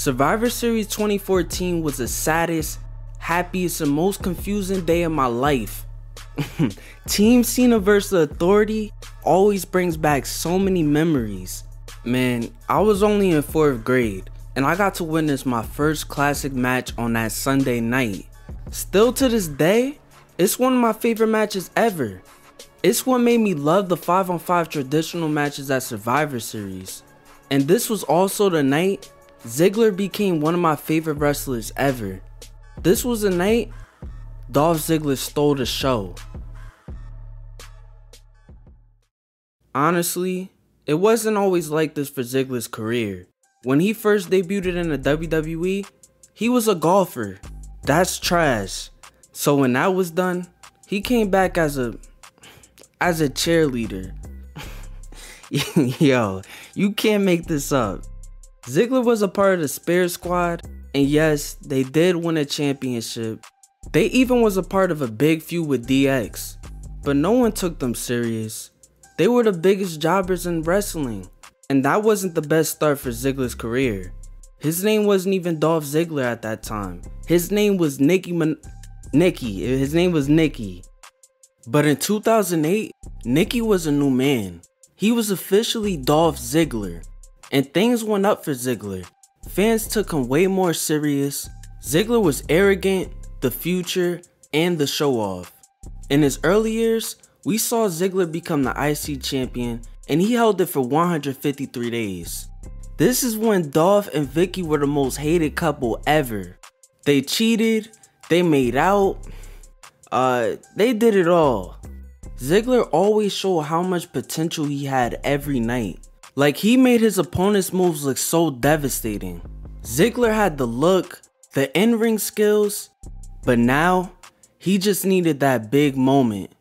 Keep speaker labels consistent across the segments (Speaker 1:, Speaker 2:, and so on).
Speaker 1: Survivor Series 2014 was the saddest, happiest, and most confusing day of my life. Team Cena vs. The Authority always brings back so many memories. Man, I was only in 4th grade, and I got to witness my first classic match on that Sunday night. Still to this day, it's one of my favorite matches ever. It's what made me love the 5-on-5 traditional matches at Survivor Series. And this was also the night Ziggler became one of my favorite wrestlers ever. This was the night Dolph Ziggler stole the show. Honestly, it wasn't always like this for Ziggler's career. When he first debuted in the WWE, he was a golfer. That's trash. So when that was done, he came back as a cheerleader. Yo, you can't make this up. Ziggler was a part of the Spirit Squad, and yes, they did win a championship. They even was a part of a big feud with DX, but no one took them serious. They were the biggest jobbers in wrestling, and that wasn't the best start for Ziggler's career. His name wasn't even Dolph Ziggler at that time. His name was Nicky. His name was Nicky. But in 2008, Nicky was a new man. He was officially Dolph Ziggler, and things went up for Ziggler. Fans took him way more serious. Ziggler was arrogant, the future, and the show-off. In his early years, we saw Ziggler become the IC champion, and he held it for 153 days. This is when Dolph and Vicky were the most hated couple ever. They cheated, they made out, they did it all. Ziggler always showed how much potential he had every night. Like, he made his opponent's moves look so devastating. Ziggler had the look, the in-ring skills, but now he just needed that big moment.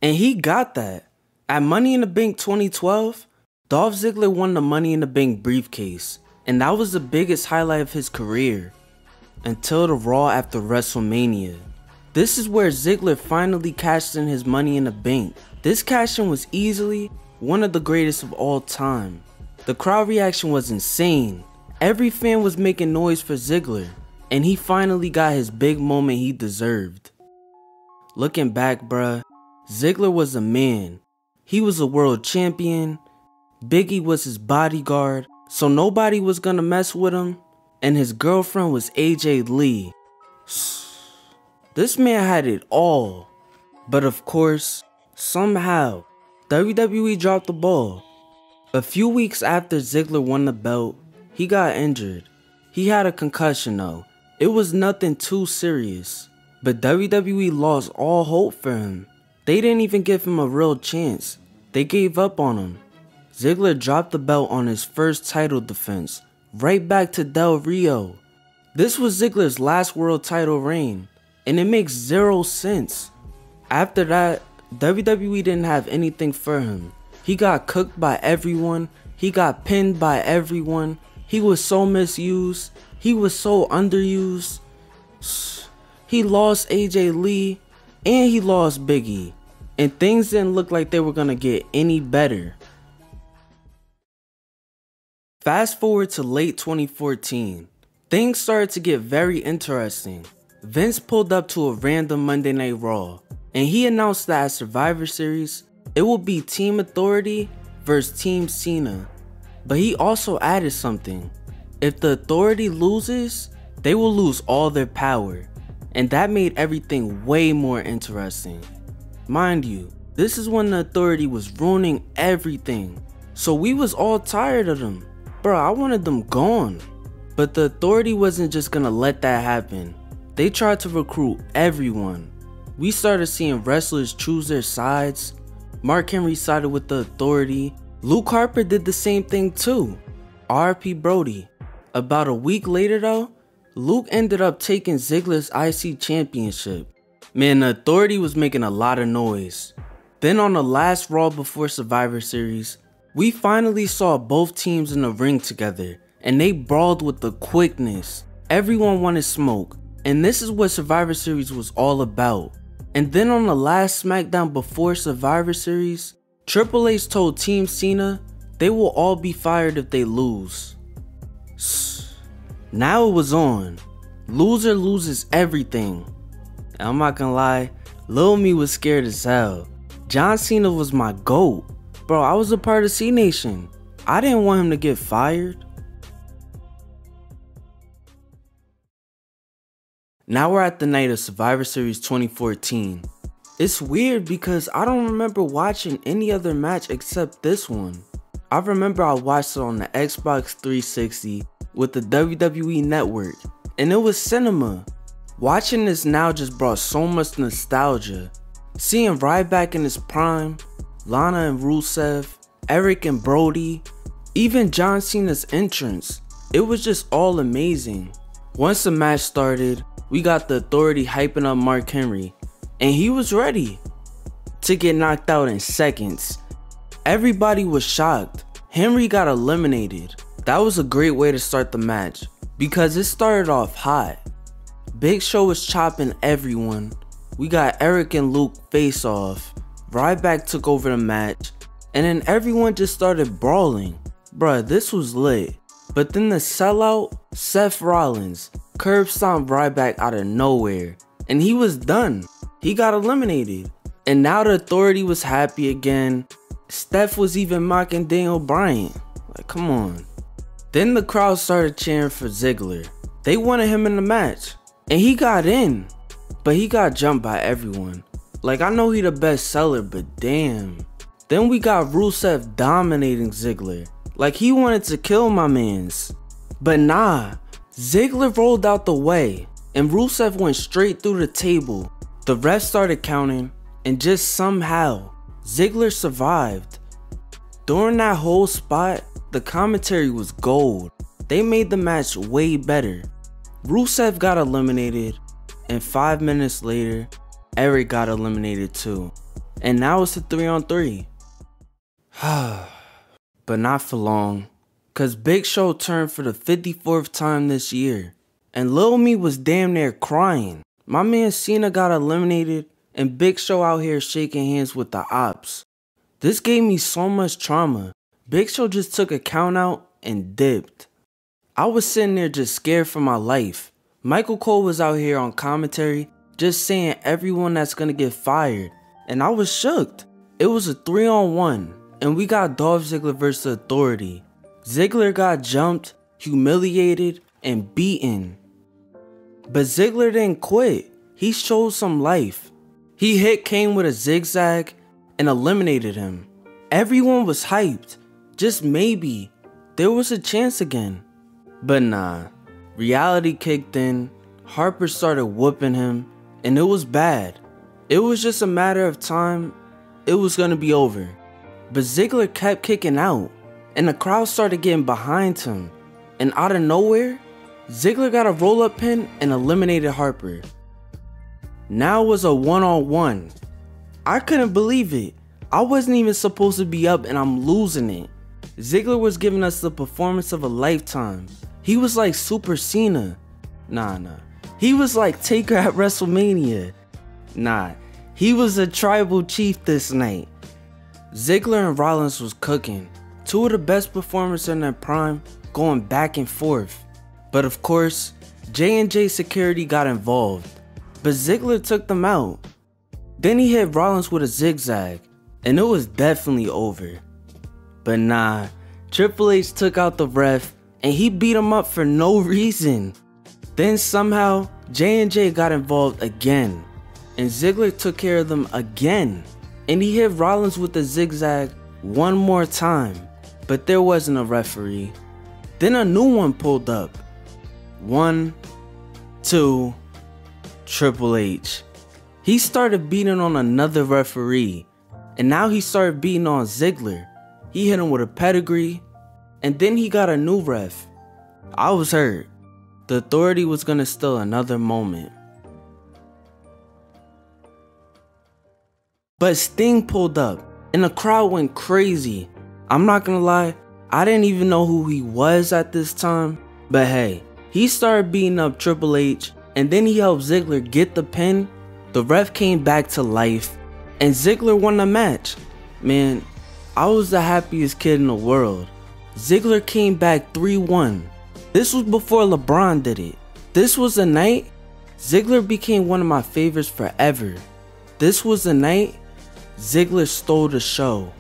Speaker 1: And he got that. At Money in the Bank 2012, Dolph Ziggler won the Money in the Bank briefcase, and that was the biggest highlight of his career. Until the Raw after WrestleMania. This is where Ziggler finally cashed in his Money in the Bank. This cash-in was easily one of the greatest of all time. The crowd reaction was insane. Every fan was making noise for Ziggler, and he finally got his big moment he deserved. Looking back, bruh, Ziggler was a man. He was a world champion. Biggie was his bodyguard, so nobody was gonna mess with him. And his girlfriend was AJ Lee. This man had it all. But of course, somehow, WWE dropped the ball. A few weeks after Ziggler won the belt, he got injured. He had a concussion though. It was nothing too serious. But WWE lost all hope for him. They didn't even give him a real chance. They gave up on him. Ziggler dropped the belt on his first title defense, right back to Del Rio. This was Ziggler's last world title reign, and it makes zero sense. After that, WWE didn't have anything for him. He got cooked by everyone. He got pinned by everyone. He was so misused. He was so underused. He lost AJ Lee, and he lost Biggie, and things didn't look like they were gonna get any better. Fast forward to late 2014, things started to get very interesting. Vince pulled up to a random Monday Night Raw, and he announced that at Survivor Series, it will be Team Authority versus Team Cena. But he also added something. If the Authority loses, they will lose all their power. And that made everything way more interesting. Mind you, this is when the Authority was ruining everything. So we was all tired of them. Bro, I wanted them gone. But the Authority wasn't just gonna let that happen. They tried to recruit everyone. We started seeing wrestlers choose their sides. Mark Henry sided with the Authority. Luke Harper did the same thing too. R.P. Brody. About a week later though, Luke ended up taking Ziggler's IC championship. Man, the Authority was making a lot of noise. Then on the last Raw before Survivor Series, we finally saw both teams in the ring together, and they brawled with the quickness. Everyone wanted smoke, and this is what Survivor Series was all about. And then on the last SmackDown before Survivor Series, Triple H told Team Cena they will all be fired if they lose. Now it was on. Loser loses everything. And I'm not gonna lie, Lil Me was scared as hell. John Cena was my GOAT. Bro, I was a part of C Nation. I didn't want him to get fired. Now we're at the night of Survivor Series 2014. It's weird because I don't remember watching any other match except this one. I remember I watched it on the Xbox 360 with the WWE Network, and it was cinema. Watching this now just brought so much nostalgia. Seeing Ryback in his prime, Lana and Rusev, Eric and Brody, even John Cena's entrance. It was just all amazing. Once the match started, we got the Authority hyping up Mark Henry, and he was ready to get knocked out in seconds. Everybody was shocked. Henry got eliminated. That was a great way to start the match because it started off hot. Big Show was chopping everyone. We got Eric and Luke face off. Ryback took over the match, and then everyone just started brawling. Bruh, this was lit. But then the sellout, Seth Rollins, curb stomped Ryback out of nowhere, and he was done. He got eliminated. And now the Authority was happy again. Steph was even mocking Daniel Bryan. Like, come on. Then the crowd started cheering for Ziggler. They wanted him in the match, and he got in, but he got jumped by everyone. Like, I know he the best seller, but damn. Then we got Rusev dominating Ziggler. Like, he wanted to kill my mans. But nah, Ziggler rolled out the way, and Rusev went straight through the table. The refs started counting, and just somehow, Ziggler survived. During that whole spot, the commentary was gold. They made the match way better. Rusev got eliminated, and 5 minutes later, Eric got eliminated too. And now it's a 3-on-3. But not for long, cause Big Show turned for the 54th time this year, and Lil Me was damn near crying. My man Cena got eliminated, and Big Show out here shaking hands with the ops. This gave me so much trauma. Big Show just took a count out and dipped. I was sitting there just scared for my life. Michael Cole was out here on commentary just saying everyone that's gonna get fired, and I was shook. It was a 3-on-1, and we got Dolph Ziggler versus Authority. Ziggler got jumped, humiliated, and beaten. But Ziggler didn't quit. He showed some life. He hit Kane with a zigzag and eliminated him. Everyone was hyped. Just maybe there was a chance again. But nah, reality kicked in. Harper started whooping him, and it was bad. It was just a matter of time. It was gonna be over. But Ziggler kept kicking out, and the crowd started getting behind him. And out of nowhere, Ziggler got a roll-up pin and eliminated Harper. Now it was a 1-on-1. I couldn't believe it. I wasn't even supposed to be up, and I'm losing it. Ziggler was giving us the performance of a lifetime. He was like Super Cena. Nah. He was like Taker at WrestleMania. Nah, he was a tribal chief this night. Ziggler and Rollins was cooking. Two of the best performers in their prime, going back and forth. But of course, J&J security got involved. But Ziggler took them out. Then he hit Rollins with a zigzag, and it was definitely over. But nah, Triple H took out the ref, and he beat him up for no reason. Then somehow, J&J got involved again, and Ziggler took care of them again. And he hit Rollins with the zigzag one more time, but there wasn't a referee. Then a new one pulled up. 1, 2, Triple H. He started beating on another referee, and now he started beating on Ziggler. He hit him with a pedigree, and then he got a new ref. I was hurt. The Authority was gonna steal another moment. But Sting pulled up, and the crowd went crazy. I'm not gonna lie, I didn't even know who he was at this time, but hey, he started beating up Triple H, and then he helped Ziggler get the pin. The ref came back to life, and Ziggler won the match. Man, I was the happiest kid in the world. Ziggler came back 3-1. This was before LeBron did it. This was the night Ziggler became one of my favorites forever. This was the night Ziggler stole the show.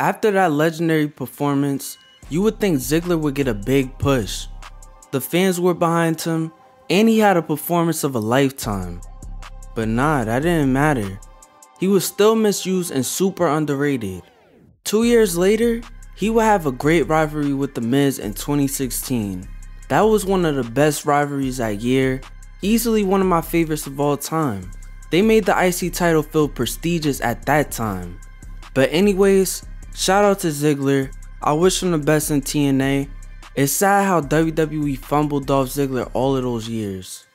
Speaker 1: After that legendary performance, you would think Ziggler would get a big push. The fans were behind him, and he had a performance of a lifetime. But nah, that didn't matter. He was still misused and super underrated. 2 years later, he would have a great rivalry with The Miz in 2016. That was one of the best rivalries that year, easily one of my favorites of all time. They made the IC title feel prestigious at that time. But anyways, shout out to Ziggler. I wish him the best in TNA. It's sad how WWE fumbled Dolph Ziggler all of those years.